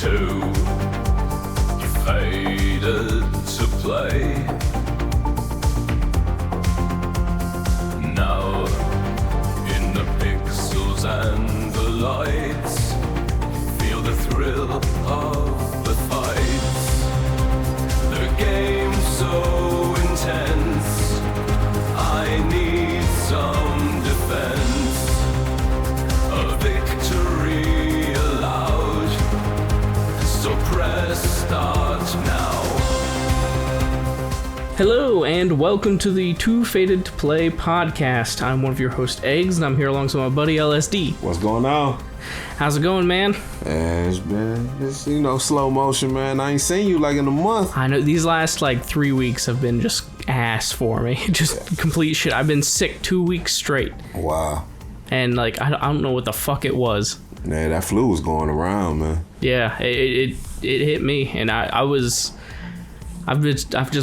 2, you faded to play. Now, in the pixels and the lights, feel the thrill of the fights. The game's so intense, I need some defense. A victory allowed, so press start now. Hello and welcome to the Too Fated to Play podcast. I'm one of your hosts, Eggs, and I'm here alongside my buddy LSD. What's going on? How's it going, man? It's slow motion, man. I ain't seen you like in a month. I know these last 3 weeks have been just ass for me. Just complete shit. I've been sick 2 weeks straight. Wow. And I don't know what the fuck it was. Yeah, that flu was going around, man. Yeah, it hit me, and I've just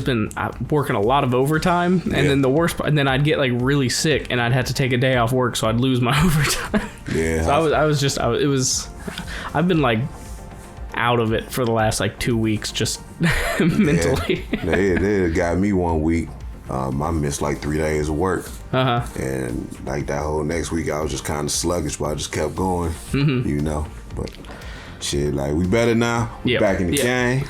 been working a lot of overtime, and then the worst part, and then I'd get really sick, and I'd have to take a day off work, so I'd lose my overtime. Yeah. So I've been out of it for the last 2 weeks, just mentally. Yeah, they got me 1 week. I missed 3 days of work. And that whole next week, I was just kind of sluggish, but I just kept going. But shit, we better now. Yep. Back in the game.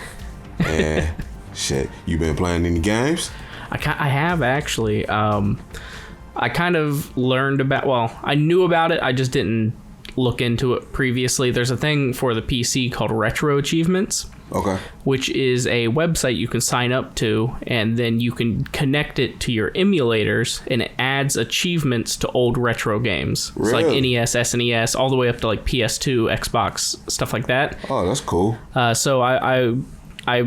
And shit, you been playing any games? I have actually. I kind of learned about, I knew about it, I just didn't look into it previously. There's a thing for the PC called Retro Achievements. Okay. Which is a website you can sign up to, and then you can connect it to your emulators, and it adds achievements to old retro games. Really? It's NES, SNES, all the way up to PS2, Xbox, stuff like that. Oh, that's cool. So I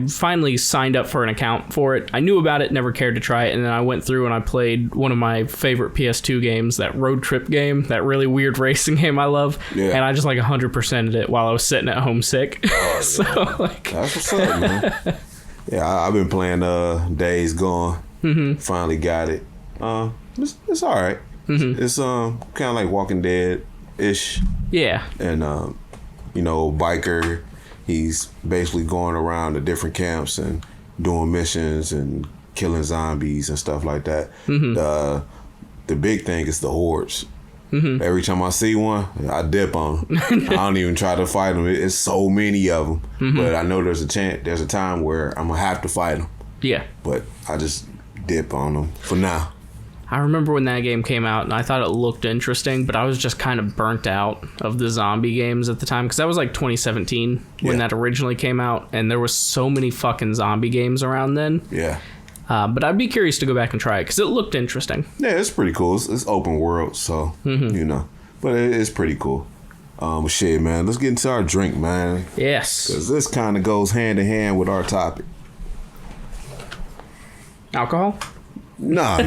finally signed up for an account for it. I knew about it, never cared to try it, and then I went through and I played one of my favorite PS2 games, that road trip game, that really weird racing game I love, and I just 100%ed it while I was sitting at home sick. Oh, so that's what's up, man. Yeah, I've been playing Days Gone. Finally got it. It's all right. It's kind of like Walking Dead-ish. Yeah. And biker. He's basically going around to different camps and doing missions and killing zombies and stuff like that. The big thing is the hordes. Every time I see one, I dip on them. I don't even try to fight them. It's so many of them. But I know there's a time where I'm going to have to fight them. Yeah. But I just dip on them for now. I remember when that game came out, and I thought it looked interesting, but I was just kind of burnt out of the zombie games at the time, because that was 2017 when that originally came out, and there was so many fucking zombie games around then. Yeah. But I'd be curious to go back and try it, because it looked interesting. Yeah, it's pretty cool. It's open world, so, but it's pretty cool. Shit, man, let's get into our drink, man. Yes. Because this kind of goes hand in hand with our topic. Alcohol? No.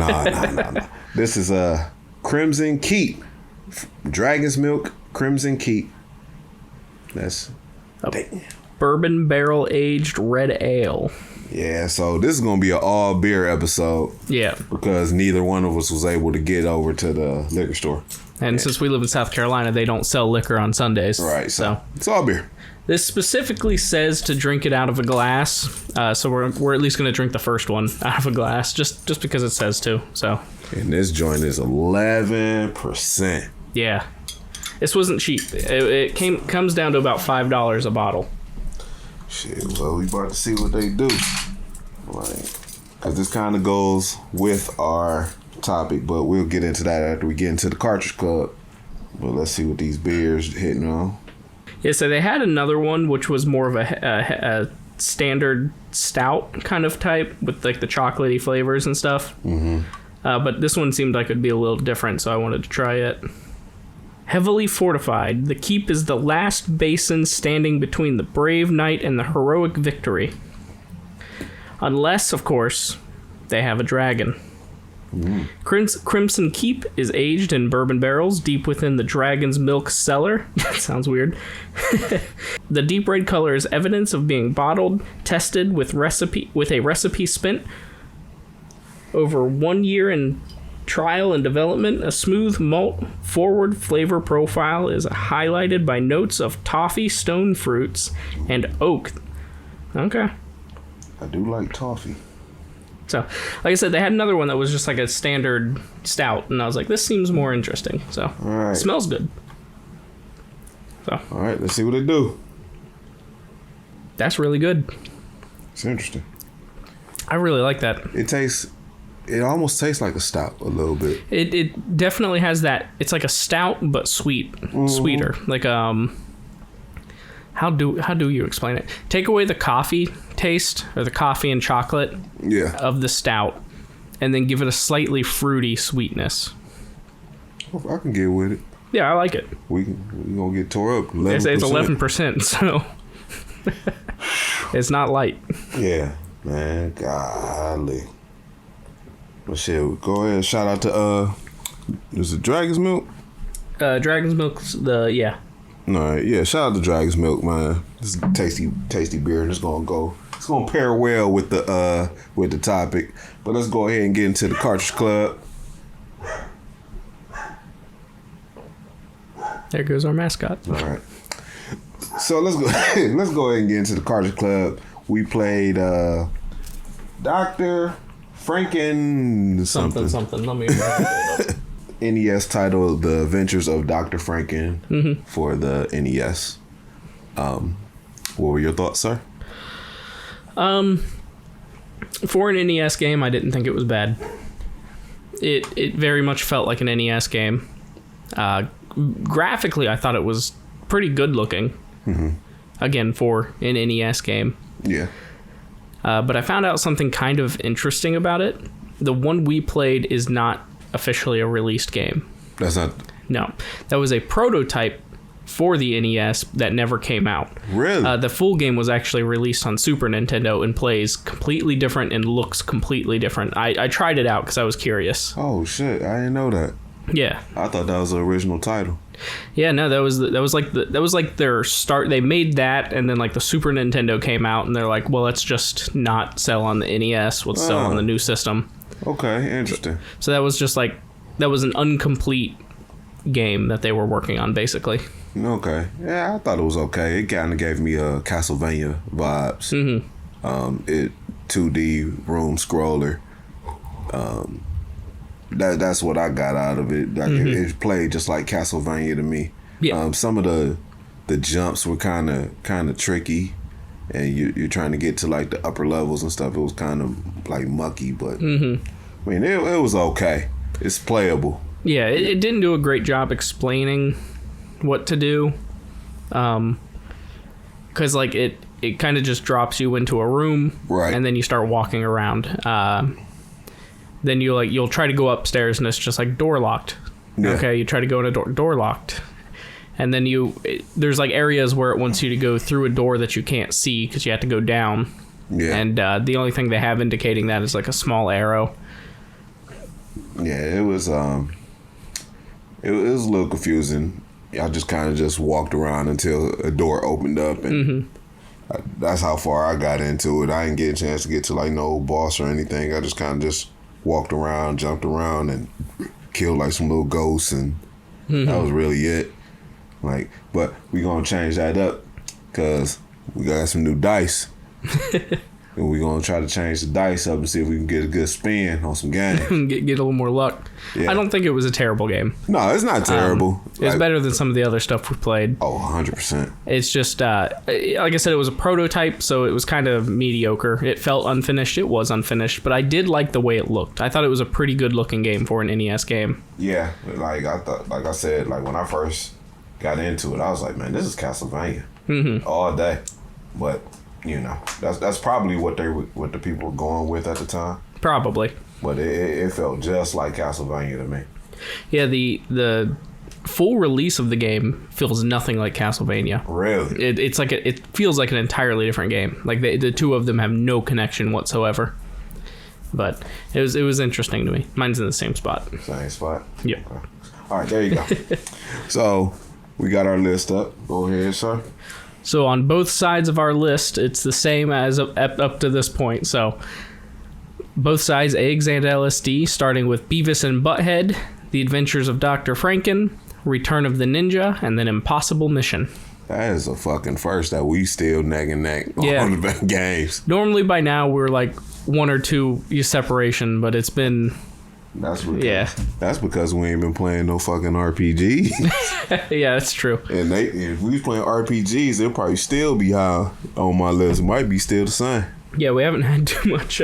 This is a Crimson Keep. Dragon's Milk Crimson Keep. That's bourbon barrel aged red ale. Yeah, so this is going to be an all beer episode. Yeah. Because neither one of us was able to get over to the liquor store. And since we live in South Carolina, they don't sell liquor on Sundays. Right, so it's all beer. This specifically says to drink it out of a glass, so we're at least going to drink the first one out of a glass, just because it says to. So. And this joint is 11%. Yeah, this wasn't cheap. It comes down to about $5 a bottle. Shit, well, we about to see what they do, because this kind of goes with our topic, but we'll get into that after we get into the Cartridge Club. But let's see what these beers hitting on. Yeah, so they had another one, which was more of a standard stout kind of type with the chocolatey flavors and stuff. But this one seemed like it'd be a little different, so I wanted to try it. Heavily fortified, the keep is the last basin standing between the brave knight and the heroic victory. Unless, of course, they have a dragon. Crimson Keep is aged in bourbon barrels deep within the Dragon's Milk cellar. That sounds weird. The deep red color is evidence of being bottled, tested with a recipe spent over 1 year in trial and development, a smooth malt forward flavor profile is highlighted by notes of toffee, stone fruits, and oak. Okay. I do like toffee. So, like I said, they had another one that was just like a standard stout, and I was like, this seems more interesting. So, All right. It smells good. So, All right, let's see what they do. that's really good. It's interesting. I really like that. It almost tastes like a stout a little bit. It definitely has that. It's like a stout, but sweeter. Like how do you explain it? Take away the coffee taste or the coffee and chocolate of the stout, and then give it a slightly fruity sweetness. I can get with it. Yeah, I like it. We gonna get tore up. 11%. It's 11%, so it's not light. Yeah, man, golly. Well, shit, go ahead and shout out to is it Dragon's Milk? Dragon's Milk's yeah. All right, yeah, shout out to Dragon's Milk, man. This is tasty beer, and it's gonna pair well with the topic. But let's go ahead and get into the Cartridge Club. There goes our mascot. All right. So let's go ahead and get into the Cartridge Club. We played Dr. Franken something. Let me NES title, The Adventures of Dr. Franken for the NES. What were your thoughts, sir? For an NES game, I didn't think it was bad. It very much felt like an NES game. Graphically, I thought it was pretty good looking. Again, for an NES game. Yeah. But I found out something kind of interesting about it. The one we played is not officially a released game. That's not... No. That was a prototype for the NES that never came out. Really? The full game was actually released on Super Nintendo and plays completely different and looks completely different. I tried it out because I was curious. Oh, shit. I didn't know that. Yeah. I thought that was the original title. Yeah, no, that was like their start. They made that, and then like the Super Nintendo came out, and they're like, well, let's just not sell on the NES. Let's sell on the new system. Okay, interesting. So that was just like that was an incomplete game that they were working on, basically. Okay, yeah, I thought it was okay. It kind of gave me Castlevania vibes. It 2D room scroller. That's what I got out of it. Like it played just like Castlevania to me. Yeah. Some of the jumps were kind of tricky, and you're trying to get to like the upper levels and stuff. It was kind of like mucky, but I mean it was okay. It's playable. Yeah, it didn't do a great job explaining what to do, because like it kind of just drops you into a room, right, and then you start walking around. Then you'll try to go upstairs and it's just like door locked. Yeah. Okay, you try to go in a door locked. And then there's like areas where it wants you to go through a door that you can't see because you have to go down. Yeah. And the only thing they have indicating that is like a small arrow. Yeah, it was a little confusing. I just kind of walked around until a door opened up, and that's how far I got into it. I didn't get a chance to get to like no boss or anything. I just kind of walked around, jumped around, and killed like some little ghosts, and that was really it. Like, but we gonna change that up because we got some new dice, and we gonna try to change the dice up and see if we can get a good spin on some games. get a little more luck. Yeah. I don't think it was a terrible game. No, it's not terrible. It's better than some of the other stuff we played. Oh, 100%. It's just, like I said, it was a prototype, so it was kind of mediocre. It felt unfinished. It was unfinished, but I did like the way it looked. I thought it was a pretty good looking game for an NES game. Yeah, like I thought, like I said, like when I first got into it, I was like, man, this is Castlevania all day. But you know, that's probably what the people were going with at the time. Probably. But it felt just like Castlevania to me. Yeah, the full release of the game feels nothing like Castlevania. Really? It's like it feels like an entirely different game. Like the two of them have no connection whatsoever. But it was interesting to me. Mine's in the same spot. Same spot? Yeah. Okay. All right, there you go. So we got our list up. Go ahead, sir. So on both sides of our list, it's the same as up to this point. So both sides Eggs and LSD, starting with Beavis and Butthead, The Adventures of Dr. Franken, Return of the Ninja, and then Impossible Mission. That is a fucking first that we still neck and neck on the games. Normally by now we're like 1 or 2 separation, but it's been... That's because we ain't been playing no fucking RPGs. Yeah, that's true. And if we was playing RPGs, it'll probably still be high on my list. It might be still the same. Yeah, we haven't had too much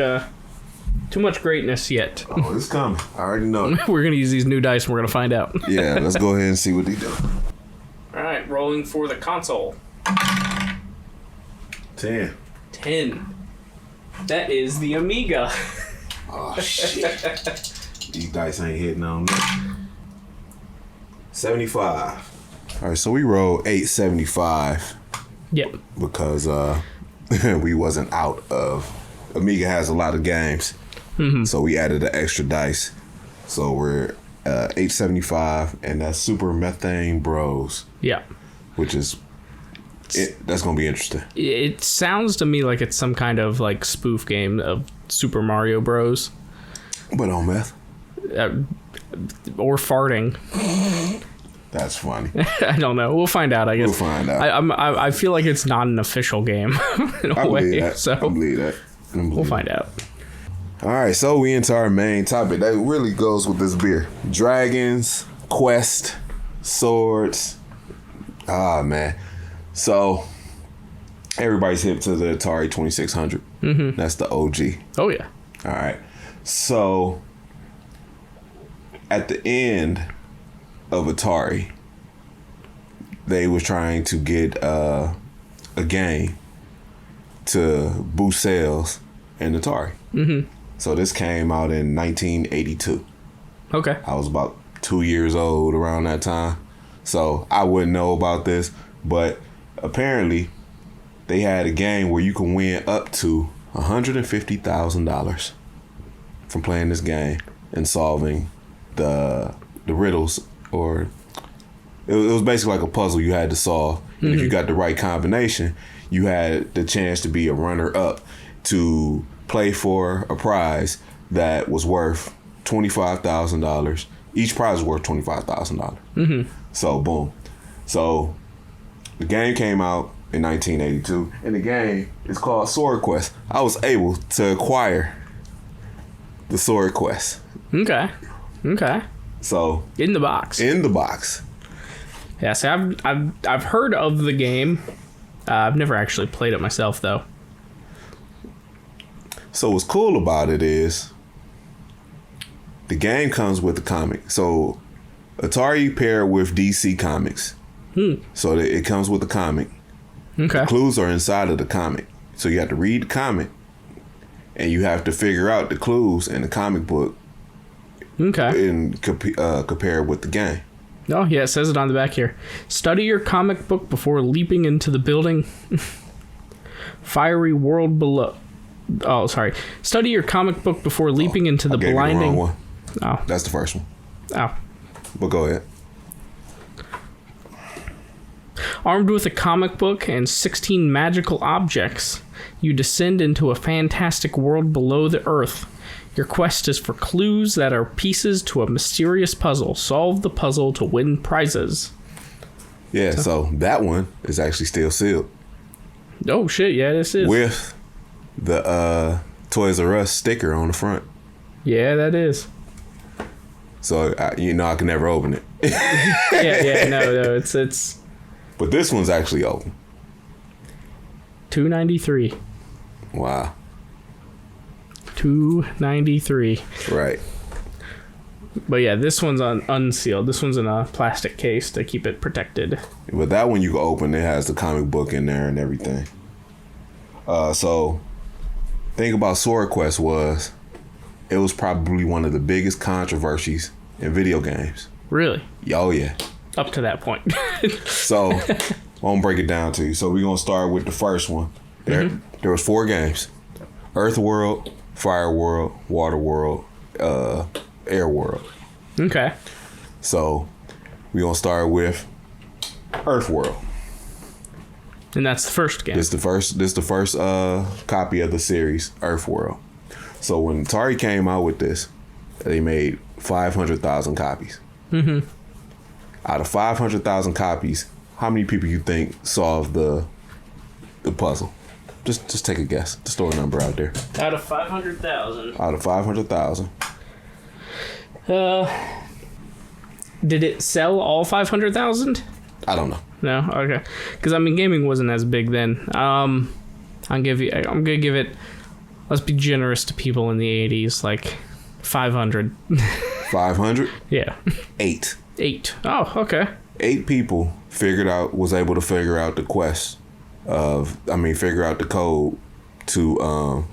greatness yet. Oh, it's coming. I already know. We're gonna use these new dice and we're gonna find out. Yeah, let's go ahead and see what they do. All right, rolling for the console. 10. That is the Amiga. Oh shit. These dice ain't hitting on me. 75. All right, so we rolled 875. Yep. Because we wasn't out of. Amiga has a lot of games, so we added an extra dice. So we're 875, and that's Super Methane Bros. Yeah. Which is that's gonna be interesting. It sounds to me like it's some kind of like spoof game of Super Mario Bros. But on meth. Or farting. That's funny. I don't know. We'll find out, I guess. We'll find out. I feel like it's not an official game in a way. That. So I believe that. We'll find out. All right, so we into our main topic. That really goes with this beer. Dragons, quest, swords. Ah, man. So everybody's hip to the Atari 2600. That's the OG. Oh, yeah. All right. So at the end of Atari, they was trying to get a game to boost sales in Atari. So this came out in 1982. Okay. I was about 2 years old around that time, so I wouldn't know about this, but apparently they had a game where you can win up to $150,000 from playing this game and solving the riddles, or it was basically like a puzzle you had to solve. And if you got the right combination, you had the chance to be a runner-up to play for a prize that was worth $25,000. Each prize was worth $25,000. So boom. So the game came out in 1982, and the game is called Swordquest. I was able to acquire the Swordquest. Okay. So in the box. Yeah, so I've heard of the game. I've never actually played it myself, though. So what's cool about it is the game comes with the comic. So Atari paired with DC Comics. So it comes with the comic. Okay. The clues are inside of the comic. So you have to read the comic, and you have to figure out the clues in the comic book. Okay. And compare it with the game. Oh, yeah, it says it on the back here. Study your comic book before leaping into the building. Fiery world below. Oh, sorry. Study your comic book before leaping into the blinding. You the wrong one. Oh. That's the first one. Oh. But go ahead. Armed with a comic book and 16 magical objects, you descend into a fantastic world below the earth. Your quest is for clues that are pieces to a mysterious puzzle. Solve the puzzle to win prizes. Yeah, so that one is actually still sealed. Oh, shit, yeah, this is. With the Toys R Us sticker on the front. Yeah, that is. So, I can never open it. No, it's... But this one's actually open. $2.93. Wow. $2.93. Right. But yeah, this one's unsealed. This one's in a plastic case to keep it protected. But that one you can open. It has the comic book in there and everything. So, thing about Swordquest it was probably one of the biggest controversies in video games. Really? Oh yeah. Up to that point. So, I'm gonna break it down to you. So we're gonna start with the first one. There was 4 games: Earth World, Fire World, Water World, Air World. Okay. So we're gonna start with Earth World. And that's the first game. This the first copy of the series, Earth World. So when Atari came out with this, they made 500,000 copies. Mm-hmm. Out of 500,000 copies, how many people you think solved the puzzle? Just take a guess. Just throw a number out there. Out of 500,000. Out of 500,000. Did it sell all 500,000? I don't know. No, okay. Because I mean, gaming wasn't as big then. I'm gonna give it. Let's be generous to people in the 80s, like 500. 500? Yeah. 8. 8. Oh, okay. 8 people was able to figure out the figure out the code to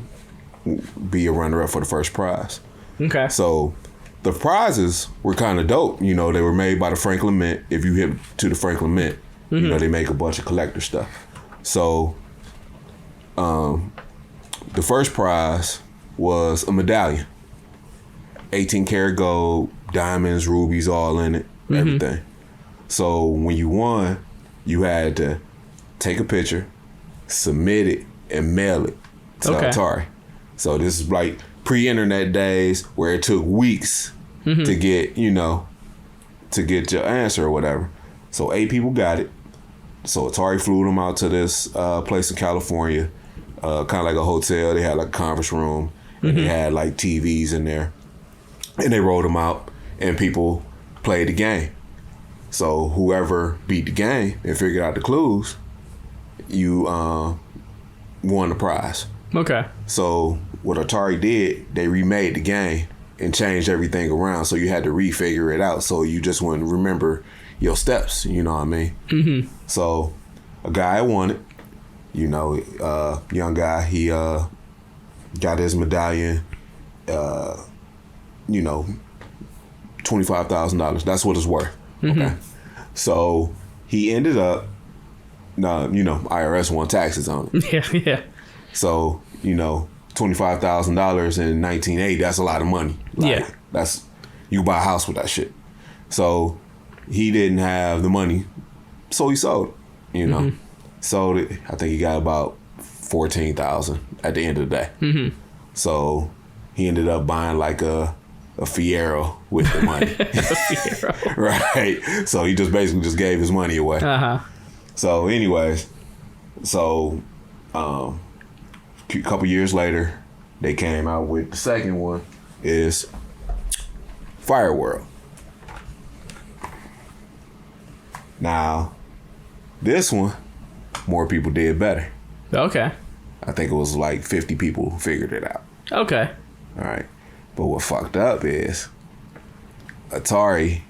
be a runner-up for the first prize. Okay. So the prizes were kind of dope. You know, they were made by the Franklin Mint. If you hit to the Franklin Mint, you know, they make a bunch of collector stuff. So the first prize was a medallion. 18 karat gold, diamonds, rubies, all in it, everything. So when you won, you had to take a picture, submit it, and mail it to Atari. So this is like pre-internet days where it took weeks to get, your answer or whatever. So 8 people got it. So Atari flew them out to this place in California, kind of like a hotel. They had like a conference room, and they had like TVs in there. And they rolled them out, and people played the game. So whoever beat the game and figured out the clues, you won the prize. Okay. So what Atari did, they remade the game and changed everything around. So you had to refigure it out. So you just wouldn't remember your steps. You know what I mean? Mm-hmm. So a guy won it. Young guy. He got his medallion. $25,000. That's what it's worth. Okay. So he ended up, IRS won taxes on it. Yeah. So, $25,000 in 1980, that's a lot of money. Like, you buy a house with that shit. So he didn't have the money. So he sold it, Sold it. I think he got about $14,000 at the end of the day. Mm-hmm. So he ended up buying like a Fiero with the money. Right. So he basically gave his money away. So anyways, a couple years later, they came out with the second one is Fire World. Now, this one, more people did better. Okay. I think it was like 50 people who figured it out. Okay. All right. But what fucked up is Atari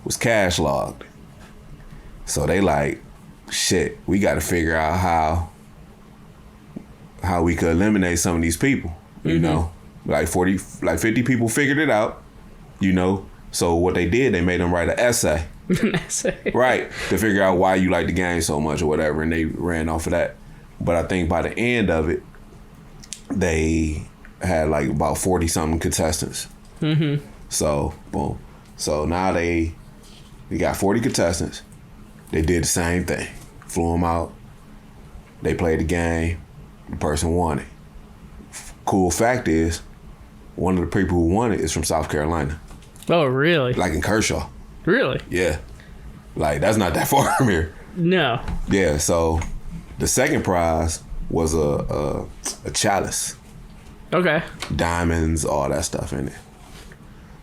was cash logged. So they like, shit, we got to figure out how we could eliminate some of these people, you know? Like 50 people figured it out, So what they did, they made them write an essay. Right, to figure out why you like the game so much or whatever, and they ran off of that. But I think by the end of it, they had like about 40 something contestants. So boom. So now they got 40 contestants. They did the same thing. Flew them out. They played the game. The person won it. Cool fact is, one of the people who won it is from South Carolina. Oh, really? Like in Kershaw. Really? Yeah. Like that's not that far from here. No. Yeah. So the second prize was a chalice. Okay. Diamonds, all that stuff in it.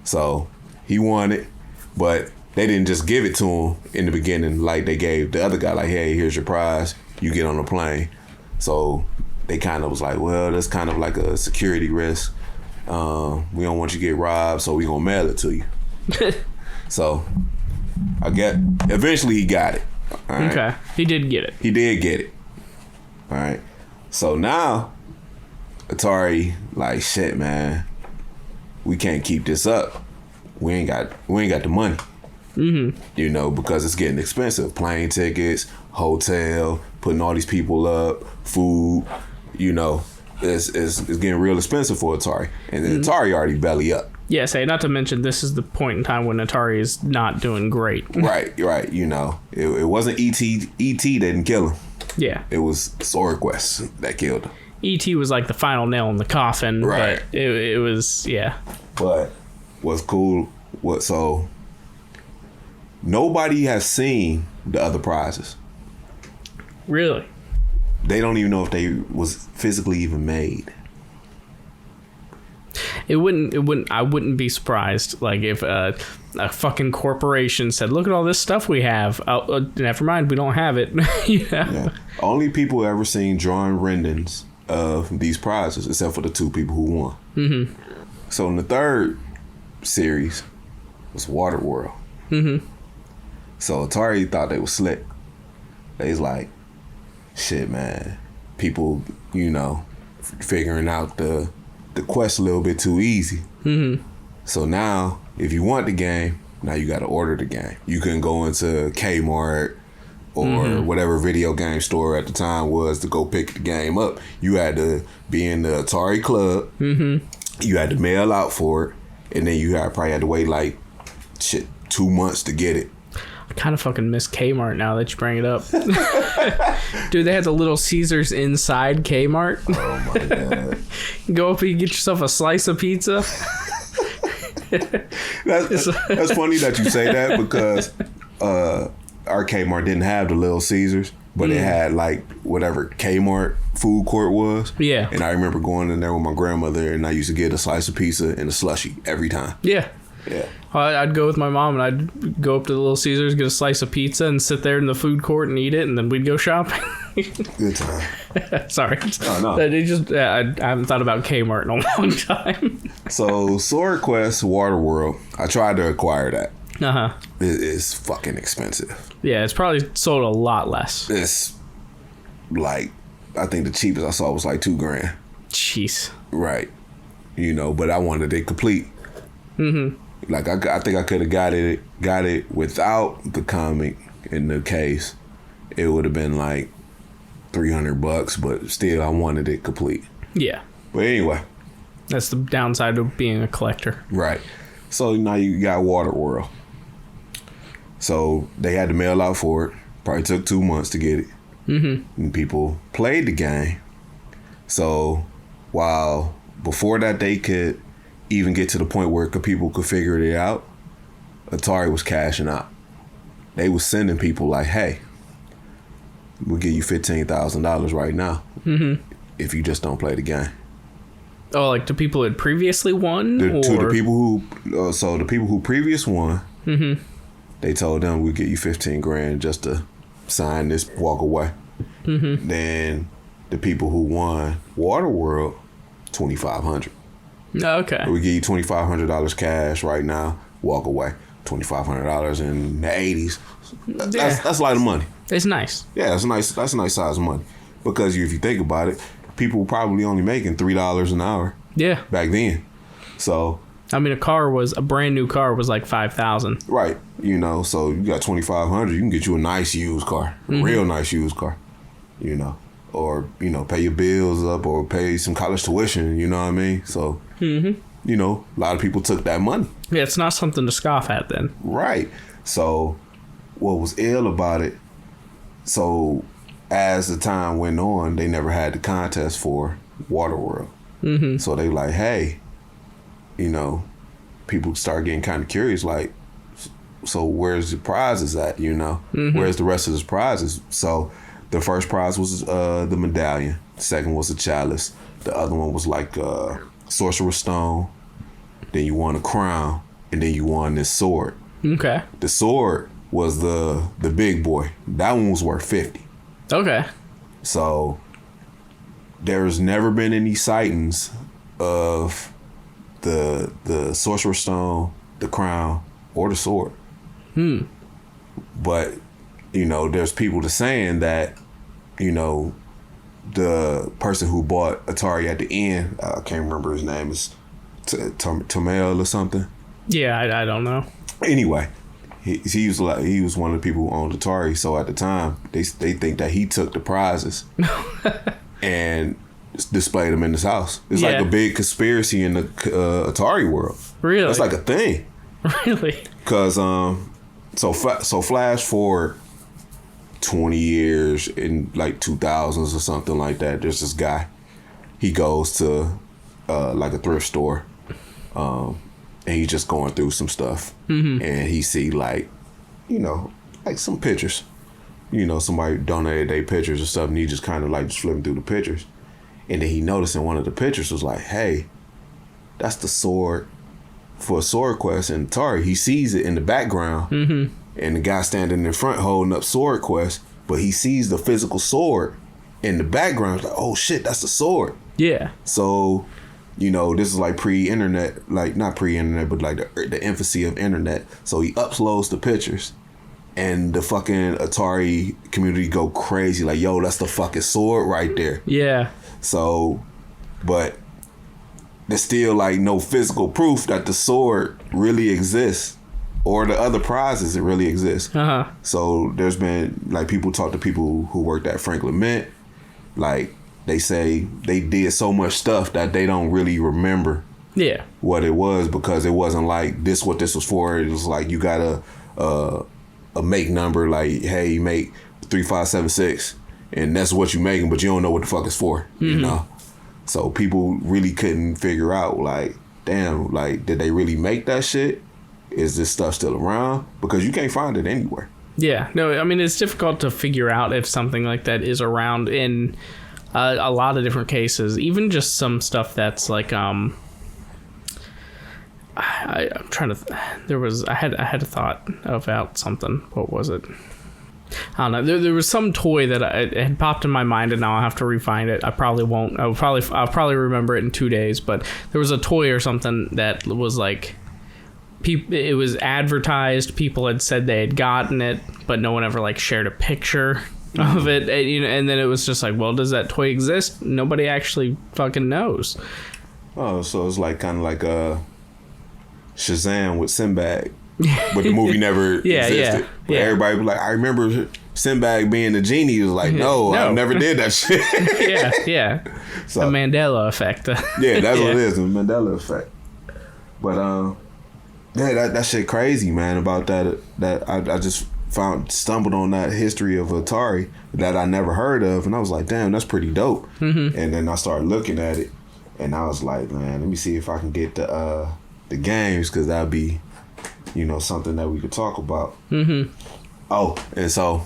So he won it, but they didn't just give it to him in the beginning like they gave the other guy, like, hey, here's your prize, you get on the plane. So they kind of was like, well, that's kind of like a security risk. We don't want you to get robbed, so we gonna mail it to you. So eventually he got it. All right? Okay. He did get it. He did get it. All right. So now Atari like, shit, man, we can't keep this up. We ain't got the money. Because it's getting expensive. Plane tickets, hotel, putting all these people up, food, it's getting real expensive for Atari. And then Atari already belly up. Yeah, not to mention this is the point in time when Atari is not doing great. Right. It wasn't E.T. that didn't kill him. Yeah. It was Swordquest that killed him. E.T. was like the final nail in the coffin, Right. but it was, yeah. But what's cool, so nobody has seen the other prizes. Really? They don't even know if they was physically even made. I wouldn't be surprised, like, if a fucking corporation said, look at all this stuff we have. Oh, never mind, we don't have it. You know? Yeah. Only people who ever seen drawing renderings of these prizes, except for the 2 people who won. Mm-hmm. So in the 3rd series was Waterworld. Mm-hmm. So Atari thought they was slick. They's like, shit, man. People, figuring out the quest a little bit too easy. Mm-hmm. So now, if you want the game, now you got to order the game. You couldn't go into Kmart or whatever video game store at the time was to go pick the game up. You had to be in the Atari club. Mm-hmm. You had to mail out for it, and then you probably had to wait 2 months to get it. I kind of fucking miss Kmart now that you bring it up. Dude, they had the Little Caesars inside Kmart. Oh my god! Go up and get yourself a slice of pizza. That's funny that you say that, because our Kmart didn't have the Little Caesars, but it had whatever Kmart food court was. Yeah. And I remember going in there with my grandmother, and I used to get a slice of pizza and a slushie every time. Yeah. Yeah. I'd go with my mom, and I'd go up to the Little Caesars, get a slice of pizza, and sit there in the food court and eat it, and then we'd go shopping. Good time. Sorry. Oh, no. I haven't thought about Kmart in a long time. So Swordquest Waterworld, I tried to acquire that. Uh-huh. It is fucking expensive. Yeah, it's probably sold a lot less. It's I think the cheapest I saw was $2,000. Jeez. Right. But I wanted it complete. Mm-hmm. I think I could have got it without the comic in the case. It would have been $300, but still I wanted it complete. Yeah. But anyway. That's the downside of being a collector. Right. So now you got Waterworld. So they had to mail out for it. Probably took 2 months to get it. Mm-hmm. And people played the game. So while before that they could even get to the point where people could figure it out, Atari was cashing out. They was sending people hey, we'll give you $15,000 right now if you just don't play the game. Oh, to people who had previously won? To the people who previous won, they told them we'll get you $15,000 just to sign this, walk away. Mm-hmm. Then the people who won Waterworld, $2,500. Okay. We give you $2,500 cash right now, walk away. $2,500 in the 80s. That's a lot of money. It's nice. Yeah, that's a nice size of money. Because if you think about it, people were probably only making $3 an hour. Yeah. Back then. So I mean, a brand new car was $5,000. Right. So you got $2,500, you can get you a nice used car. A real nice used car. Or, pay your bills up or pay some college tuition, you know what I mean? So a lot of people took that money. Yeah, it's not something to scoff at then. Right. So what was ill about it, so as the time went on, they never had the contest for Waterworld. Mm-hmm. So they hey, people start getting kind of curious, so where's the prizes at, Where's the rest of the prizes? So the first prize was the medallion. The second was a chalice. The other one was Sorcerer's Stone. Then you won a crown, and then you won this sword. Okay. The sword was the big boy. That one was worth $50. Okay. So there's never been any sightings of the Sorcerer's Stone, the crown, or the sword. But there's people that's saying that the person who bought Atari at the end, I can't remember his name, is Tomel or something. Yeah, I don't know. Anyway, he was one of the people who owned Atari. So at the time, they think that he took the prizes and displayed them in his house. It's like a big conspiracy in the Atari world. Really, it's like a thing. Really, because so flash forward 20 years in 2000s or something like that. There's this guy he goes to like a thrift store, and he's just going through some stuff, and he see like, you know, like some pictures, you know, somebody donated their pictures or stuff, and he just kind of like just flipping through the pictures, and then he noticed in one of the pictures was like, hey, that's the sword for Swordquest and Atari. He sees it in the background, and the guy standing in front holding up Swordquest, but he sees the physical sword in the background. He's like, oh shit, that's the sword. Yeah. So, you know, this is like pre-internet, like not pre-internet, but like the infancy of internet. So he uploads the pictures, and the fucking Atari community go crazy. Like, yo, that's the fucking sword right there. Yeah. So, but there's still like no physical proof that the sword really exists, or the other prizes that really exist. So there's been like people talk to people who worked at Franklin Mint, like they say they did so much stuff that they don't really remember what it was, because it wasn't like this what this was for. It was like you got a make number, like, hey, you make 3576 and that's what you making, but you don't know what the fuck it's for, you know. So people really couldn't figure out, like, damn, like, did they really make that shit? Is this stuff still around? Because you can't find it anywhere. Yeah, no, I mean, it's difficult to figure out if something like that is around in a lot of different cases. Even just some stuff that's like, I'm trying to. I had a thought about something. What was it? I don't know. There was some toy that it had popped in my mind, and now I'll have to refine it. I probably won't. I'll probably remember it in 2 days. But there was a toy or something that was like, it was advertised. People had said they had gotten it, but no one ever like shared a picture of it. And, you know, and then it was just like, well, does that toy exist? Nobody actually fucking knows. Oh, so it's like kind of like Shazam with Sinbad. But the movie never existed. Yeah. Everybody was like, I remember Sinbad being the genie. He was like, no, I never did that shit. Yeah. So, the Mandela effect. Yeah, that's what it is, the Mandela effect. But yeah, that shit crazy, man. About that I just stumbled on that history of Atari that I never heard of, and I was like, damn, that's pretty dope. And then I started looking at it, and I was like, man, let me see if I can get the games, because that'd be, you know, something that we could talk about. Oh, and so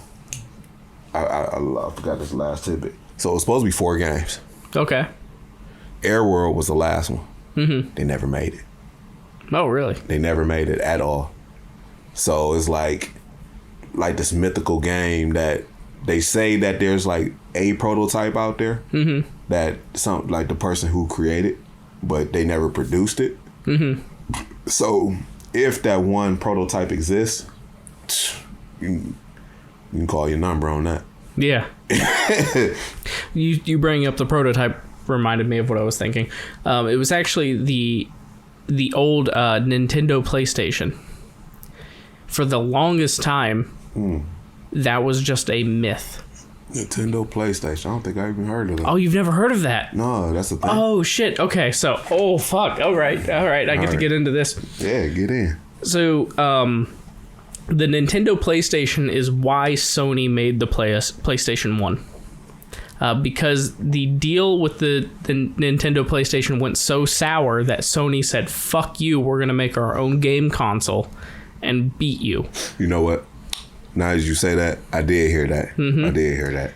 I forgot this last tidbit. So it was supposed to be 4 games. Okay. Airworld was the last one. They never made it. Oh, really? They never made it at all. So it's like this mythical game that they say that there's like a prototype out there that some like the person who created, but they never produced it. So if that one prototype exists, you can call your number on that. Yeah. You bringing up the prototype reminded me of what I was thinking. It was actually the old Nintendo PlayStation. For the longest time, that was just a myth. Nintendo PlayStation. I don't think I even heard of it. Oh, you've never heard of that? No, that's the thing. Oh, shit. Okay, so, fuck. All right. I get to get into this. Yeah, get in. So, the Nintendo PlayStation is why Sony made the PlayStation 1. Because the deal with the Nintendo PlayStation went so sour that Sony said, fuck you, we're going to make our own game console and beat you. You know what? Now as you say that, I did hear that. I did hear that.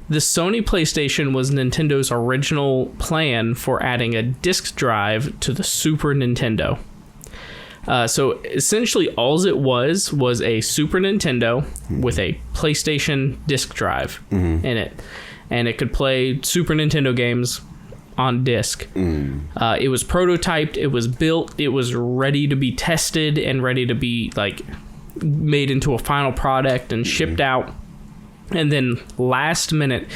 The Sony PlayStation was Nintendo's original plan for adding a disc drive to the Super Nintendo. So essentially all it was a Super Nintendo with a PlayStation disc drive in it. And it could play Super Nintendo games on disc. It was prototyped, it was built, it was ready to be tested and ready to be like made into a final product and shipped out. And then last minute,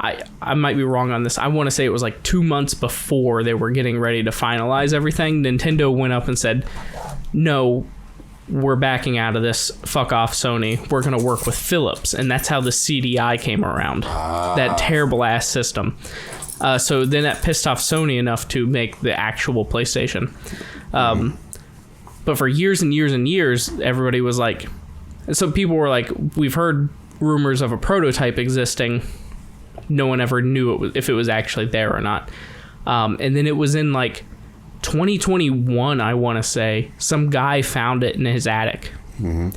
I might be wrong on this, I want to say it was like 2 months before they were getting ready to finalize everything, Nintendo went up and said, no, we're backing out of this, fuck off Sony, we're going to work with Philips. And that's how the CDI came around, that terrible ass system. So then that pissed off Sony enough to make the actual PlayStation. But for years and years and years, everybody was like, so people were like, we've heard rumors of a prototype existing, no one ever knew if it was actually there or not. And then it was in like 2021, I want to say, some guy found it in his attic. Mm-hmm.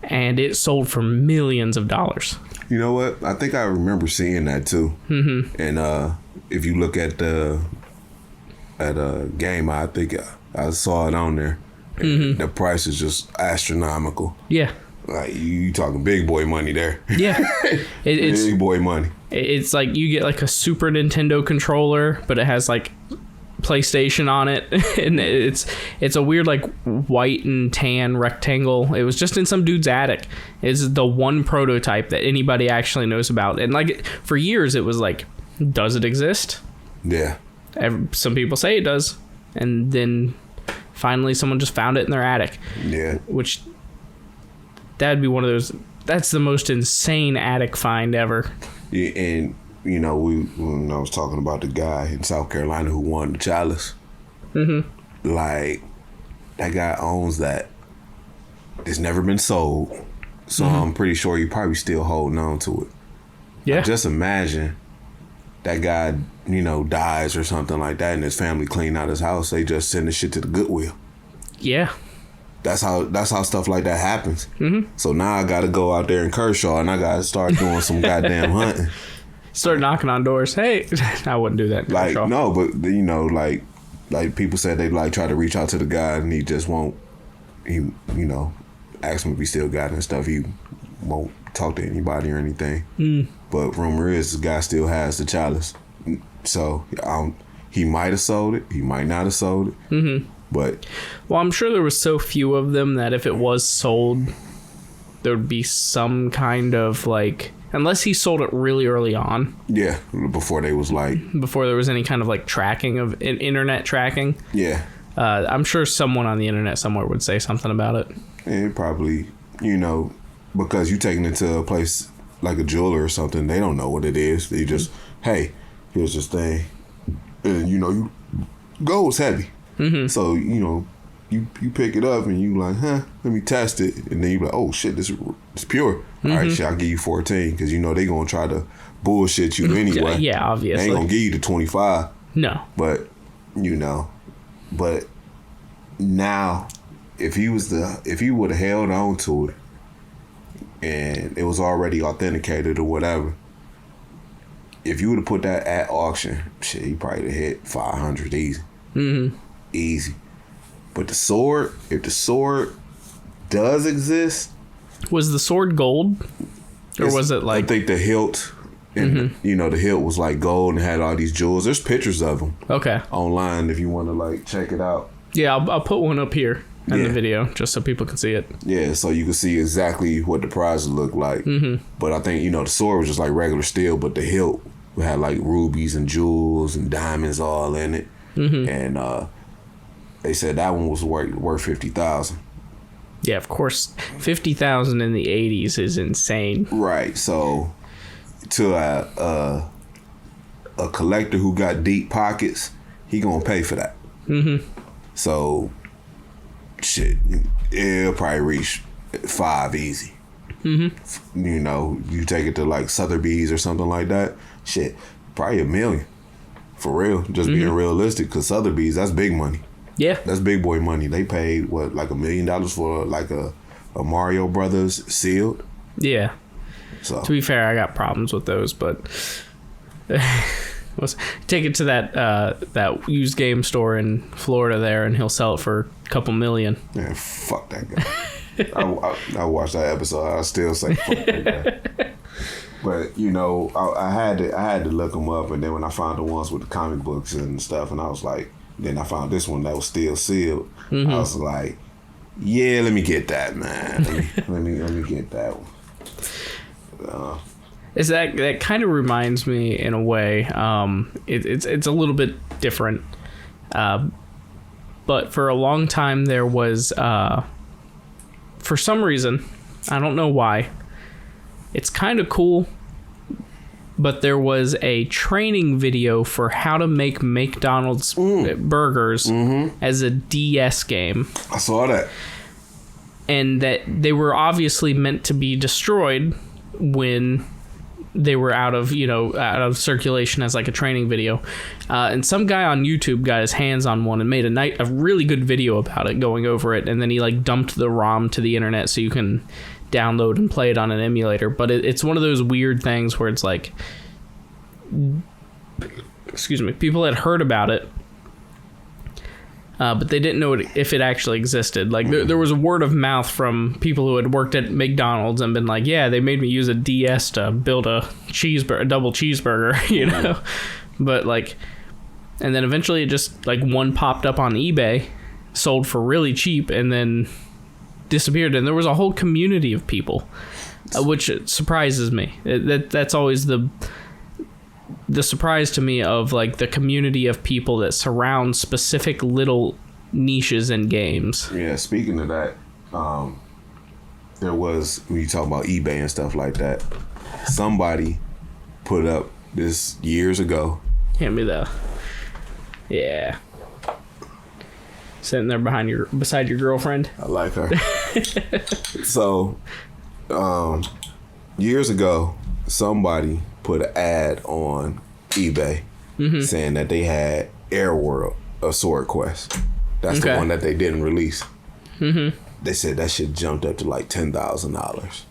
And it sold for millions of dollars. You know what? I think I remember seeing that too. Mm-hmm. And if you look at Game, I think I saw it on there. Mm-hmm. The price is just astronomical. Yeah. Like you talking big boy money there. Yeah. It's big boy money. It's like you get like a Super Nintendo controller, but it has like PlayStation on it, and it's a weird like white and tan rectangle. It was just in some dude's attic. It's the one prototype that anybody actually knows about, and like for years it was like, does it exist? Yeah. Some people say it does, and then finally someone just found it in their attic. Yeah. Which that'd be one of those. That's the most insane attic find ever. Yeah, and you know, when I was talking about the guy in South Carolina who won the chalice, like that guy owns that. It's never been sold, so I'm pretty sure he probably still holding on to it. Yeah. Just imagine that guy, you know, dies or something like that, and his family clean out his house. They just send the shit to the Goodwill. Yeah. That's how stuff like that happens. Mm-hmm. So now I got to go out there in Kershaw and I got to start doing some goddamn hunting. Start knocking on doors. Hey, I wouldn't do that. Like no, but you know, like people said they like try to reach out to the guy and he just won't. He, you know, ask him if he still got it and stuff. He won't talk to anybody or anything. But rumor is the guy still has the chalice. So he might have sold it. He might not have sold it. Mm-hmm. But well, I'm sure there was so few of them that if it was sold, there would be some kind of like, unless he sold it really early on. Yeah, before there was any kind of like tracking of internet tracking. Yeah. I'm sure someone on the internet somewhere would say something about it. And probably, you know, because you taking it to a place like a jeweler or something, they don't know what it is. They just, hey, here's this thing. And, you know, gold's heavy. Mm-hmm. So, you know, you pick it up and you like, let me test it. And then you like, oh, shit, this is pure. Mm-hmm. All right, shit, I'll give you 14 because, you know, they going to try to bullshit you anyway. Yeah, obviously. They ain't going to give you the 25. No. But, you know, now, if he would have held on to it and it was already authenticated or whatever, if you would have put that at auction, shit, he probably would have hit 500 easy. Mm-hmm. Easy. But the sword, if the sword does exist, was the sword gold, or was it like? I think the hilt, and you know, the hilt was like gold and had all these jewels. There's pictures of them. Okay. Online, if you want to like check it out. Yeah, I'll put one up here in the video just so people can see it. Yeah, so you can see exactly what the prizes look like. Mm-hmm. But I think, you know, the sword was just like regular steel, but the hilt had like rubies and jewels and diamonds all in it. Mm-hmm. And they said that one was worth $50,000. Yeah, of course, $50,000 in the '80s is insane. Right. So to a collector who got deep pockets, he gonna pay for that. Mm-hmm. So shit, it'll probably reach 5 easy. Mm-hmm. You know, you take it to like Sotheby's or something like that. Shit, probably $1 million. For real, just being realistic, because Sotheby's, that's big money. Yeah. That's big boy money. They paid, what, like $1 million for like a Mario Brothers sealed? Yeah. So to be fair, I got problems with those, but let's take it to that used game store in Florida there, and he'll sell it for a couple million. Man, fuck that guy. I watched that episode. I still say fuck that guy. But you know, I had to look them up, and then when I found the ones with the comic books and stuff, and I was like, then I found this one that was still sealed. Mm-hmm. I was like, yeah, let me get that, man. Let me get that one. Is that kind of reminds me in a way. It's a little bit different, but for a long time there was, for some reason, I don't know why. It's kind of cool, but there was a training video for how to make McDonald's burgers as a DS game. I saw that. And that they were obviously meant to be destroyed when they were out of circulation as like a training video. And some guy on YouTube got his hands on one and made a really good video about it, going over it, and then he like dumped the ROM to the internet so you can download and play it on an emulator. But it's one of those weird things where it's like, excuse me, people had heard about it, but they didn't know if it actually existed. Like there was a word of mouth from people who had worked at McDonald's and been like, yeah, they made me use a DS to build a double cheeseburger, you know. But like, and then eventually it just like one popped up on eBay, sold for really cheap, and then disappeared. And there was a whole community of people, which surprises me. That's always the surprise to me, of like the community of people that surround specific little niches in games. Yeah, speaking of that, there was, when you talk about eBay and stuff like that, somebody put up this years ago. Hand me the, yeah, sitting there beside your girlfriend. I like her. So, years ago, somebody put an ad on eBay saying that they had Air World of Swordquest. That's the one that they didn't release. They said that shit jumped up to like $10,000.